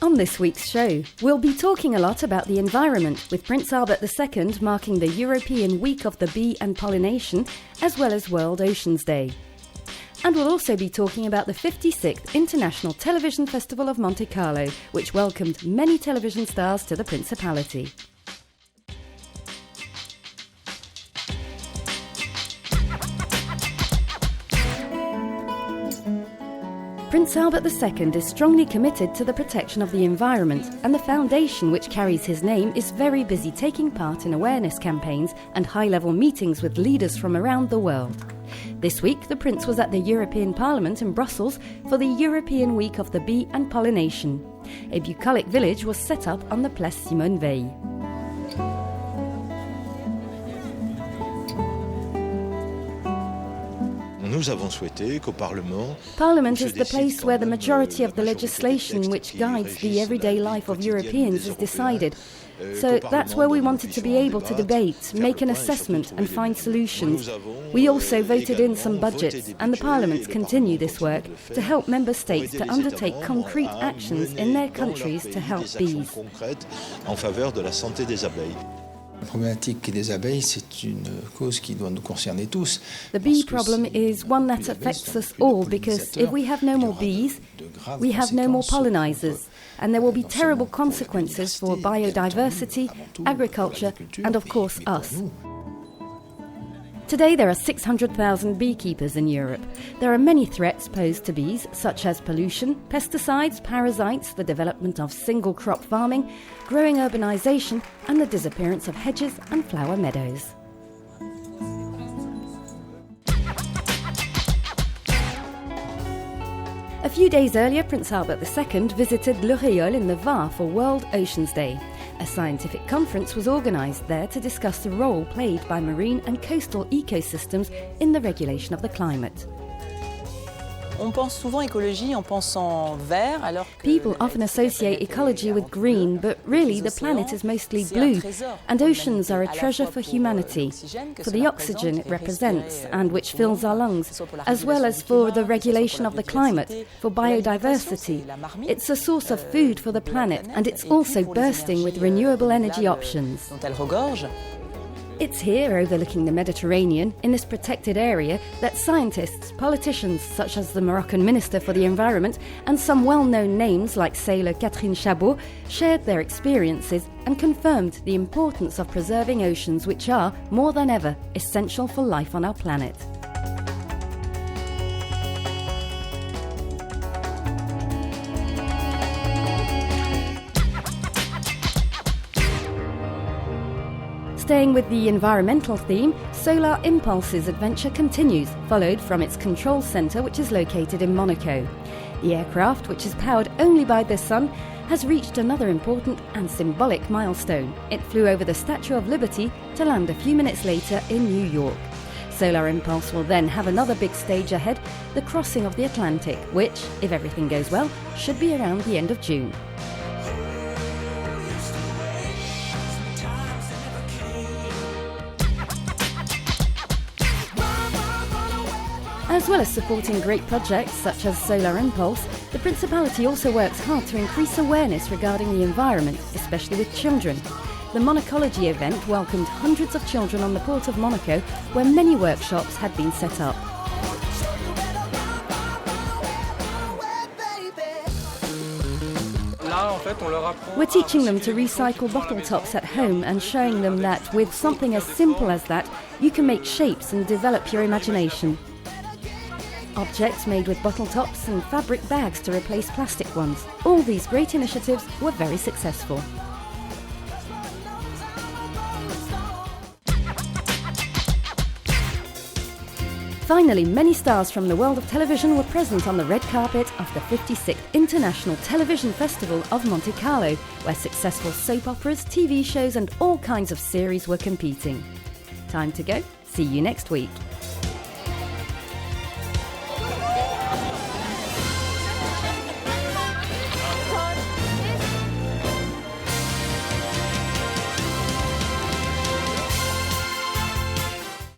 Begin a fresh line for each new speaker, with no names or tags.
On this week's show, we'll be talking a lot about the environment, with Prince Albert II marking the European Week of the Bee and Pollination, as well as World Oceans Day. And we'll also be talking about the 56th International Television Festival of Monte Carlo, which welcomed many television stars to the Principality. Prince Albert II is strongly committed to the protection of the environment, and the foundation which carries his name is very busy taking part in awareness campaigns and high-level meetings with leaders from around the world. This week, the Prince was at the European Parliament in Brussels for the European Week of the Bee and Pollination. A bucolic village was set up on the Place Simone Veil. Parliament is the place where the majority of the legislation which guides the everyday life of Europeans is decided. So that's where we wanted to be able to debate, make an assessment and find solutions. We also voted in some budgets, and the parliaments continue this work to help member states to undertake concrete actions in their countries to help bees.
La problématique des abeilles, c'est une cause qui doit nous concerner tous.
The bee problem is one that affects us all, because if we have no more bees, we have no more pollinizers, and there will be terrible consequences for biodiversity, agriculture, and of course us. Today there are 600,000 beekeepers in Europe. There are many threats posed to bees, such as pollution, pesticides, parasites, the development of single-crop farming, growing urbanization, and the disappearance of hedges and flower meadows. A few days earlier, Prince Albert II visited Le Réole in the Var for World Oceans Day. A scientific conference was organised there to discuss the role played by marine and coastal ecosystems in the regulation of the climate. People often associate ecology with green, but really the planet is mostly blue, and oceans are a treasure for humanity, for the oxygen it represents and which fills our lungs, as well as for the regulation of the climate, for biodiversity. It's a source of food for the planet, and it's also bursting with renewable energy options. It's here, overlooking the Mediterranean, in this protected area, that scientists, politicians such as the Moroccan Minister for the Environment and some well-known names like sailor Catherine Chabot shared their experiences and confirmed the importance of preserving oceans, which are, more than ever, essential for life on our planet. Staying with the environmental theme, Solar Impulse's adventure continues, followed from its control centre, which is located in Monaco. The aircraft, which is powered only by the sun, has reached another important and symbolic milestone. It flew over the Statue of Liberty to land a few minutes later in New York. Solar Impulse will then have another big stage ahead, the crossing of the Atlantic, which, if everything goes well, should be around the end of June. As well as supporting great projects such as Solar Impulse, the Principality also works hard to increase awareness regarding the environment, especially with children. The Monacology event welcomed hundreds of children on the port of Monaco, where many workshops had been set up. We're teaching them to recycle bottle tops at home and showing them that with something as simple as that, you can make shapes and develop your imagination. Objects made with bottle tops and fabric bags to replace plastic ones. All these great initiatives were very successful. Finally, many stars from the world of television were present on the red carpet of the 56th International Television Festival of Monte Carlo, where successful soap operas, TV shows and all kinds of series were competing. Time to go. See you next week.